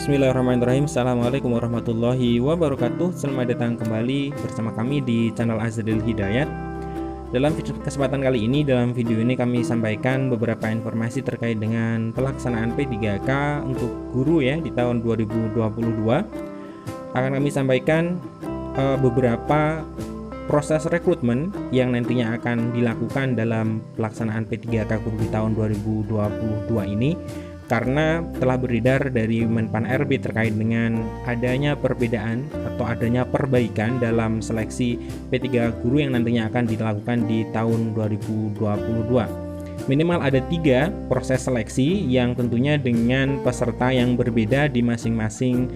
Bismillahirrahmanirrahim. Assalamualaikum warahmatullahi wabarakatuh. Selamat datang kembali bersama kami di channel Azadil Hidayat. Dalam kesempatan kali ini, dalam video ini kami sampaikan beberapa informasi terkait dengan pelaksanaan P3K untuk guru ya di tahun 2022. Akan kami sampaikan beberapa proses rekrutmen yang nantinya akan dilakukan dalam pelaksanaan P3K guru di tahun 2022 ini, karena telah beredar dari Menpan RB terkait dengan adanya perbedaan atau adanya perbaikan dalam seleksi P3 guru yang nantinya akan dilakukan di tahun 2022. Minimal ada 3 proses seleksi yang tentunya dengan peserta yang berbeda di masing-masing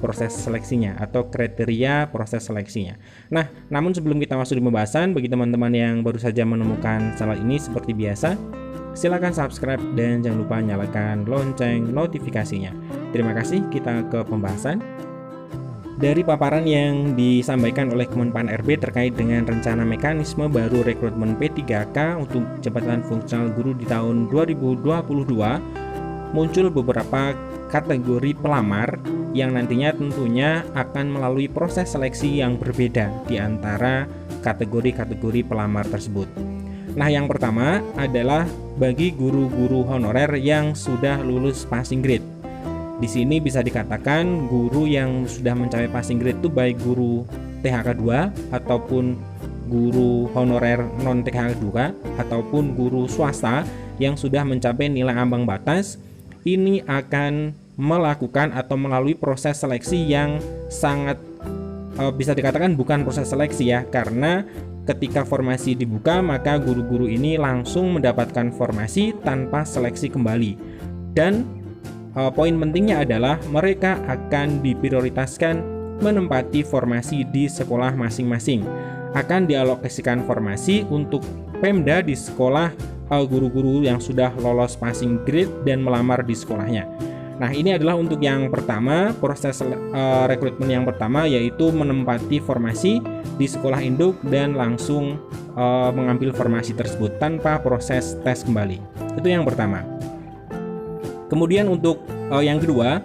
proses seleksinya atau kriteria proses seleksinya. Nah, namun sebelum kita masuk di pembahasan, bagi teman-teman yang baru saja menemukan channel ini, seperti biasa, silakan subscribe dan jangan lupa nyalakan lonceng notifikasinya. Terima kasih. Kita ke pembahasan. Dari paparan yang disampaikan oleh Kemenpan RB terkait dengan rencana mekanisme baru rekrutmen P3K untuk jabatan fungsional guru di tahun 2022, muncul beberapa kategori pelamar yang nantinya tentunya akan melalui proses seleksi yang berbeda di antara kategori-kategori pelamar tersebut. Nah, yang pertama adalah bagi guru-guru honorer yang sudah lulus passing grade. Di sini bisa dikatakan guru yang sudah mencapai passing grade itu baik guru THK 2 ataupun guru honorer non THK 2 ataupun guru swasta yang sudah mencapai nilai ambang batas. Ini akan melakukan atau melalui proses seleksi yang sangat bisa dikatakan bukan proses seleksi ya, karena ketika formasi dibuka maka guru-guru ini langsung mendapatkan formasi tanpa seleksi kembali. Dan poin pentingnya adalah mereka akan diprioritaskan menempati formasi di sekolah masing-masing. Akan dialokasikan formasi untuk Pemda di sekolah guru-guru yang sudah lolos passing grade dan melamar di sekolahnya. Nah, ini adalah untuk yang pertama, proses rekrutmen yang pertama, yaitu menempati formasi di sekolah induk dan langsung mengambil formasi tersebut tanpa proses tes kembali. Itu yang pertama. Kemudian untuk yang kedua,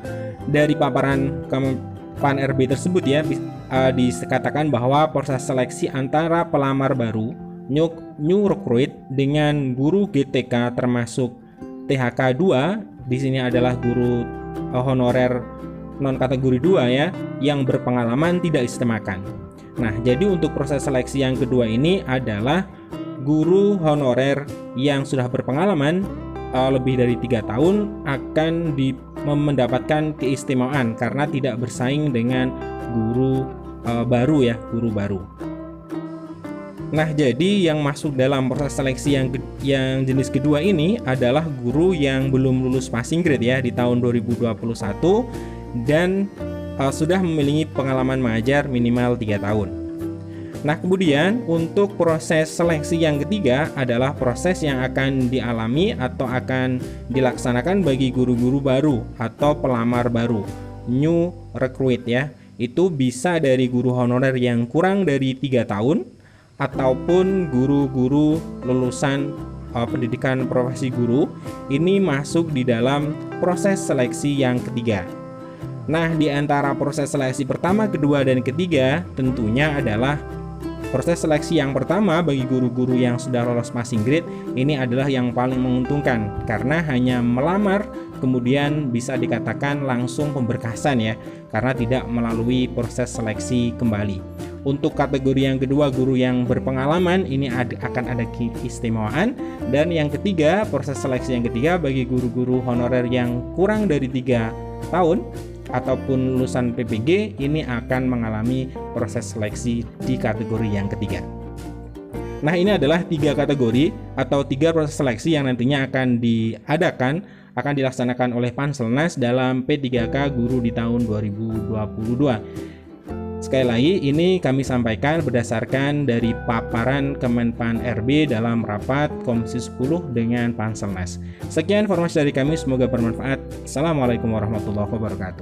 dari paparan Kemenpan RB tersebut ya, dikatakan bahwa proses seleksi antara pelamar baru new recruit dengan guru GTK termasuk THK 2, di sini adalah guru honorer non kategori 2 ya, yang berpengalaman tidak istemakan. Nah, jadi untuk proses seleksi yang kedua ini adalah guru honorer yang sudah berpengalaman lebih dari 3 tahun akan mendapatkan keistimewaan karena tidak bersaing dengan guru baru ya, guru baru. Nah, jadi yang masuk dalam proses seleksi yang jenis kedua ini adalah guru yang belum lulus passing grade ya di tahun 2021 dan sudah memiliki pengalaman mengajar minimal 3 tahun. Nah, kemudian untuk proses seleksi yang ketiga adalah proses yang akan dialami atau akan dilaksanakan bagi guru-guru baru atau pelamar baru, new recruit ya. Itu bisa dari guru honorer yang kurang dari 3 tahun ataupun guru-guru lulusan pendidikan profesi guru. Ini masuk di dalam proses seleksi yang ketiga. Nah, di antara proses seleksi pertama, kedua, dan ketiga tentunya adalah proses seleksi yang pertama bagi guru-guru yang sudah lolos passing grade. Ini adalah yang paling menguntungkan karena hanya melamar kemudian bisa dikatakan langsung pemberkasan ya, karena tidak melalui proses seleksi kembali. Untuk kategori yang kedua, guru yang berpengalaman, ini akan ada keistimewaan. Dan yang ketiga, proses seleksi yang ketiga bagi guru-guru honorer yang kurang dari 3 tahun ataupun lulusan PPG, ini akan mengalami proses seleksi di kategori yang ketiga. Nah, ini adalah 3 kategori atau 3 proses seleksi yang nantinya akan dilaksanakan oleh Panselnas dalam P3K guru di tahun 2022. Sekali lagi, ini kami sampaikan berdasarkan dari paparan Kemenpan RB dalam rapat Komisi 10 dengan Panselnas. Sekian informasi dari kami, semoga bermanfaat. Assalamualaikum warahmatullahi wabarakatuh.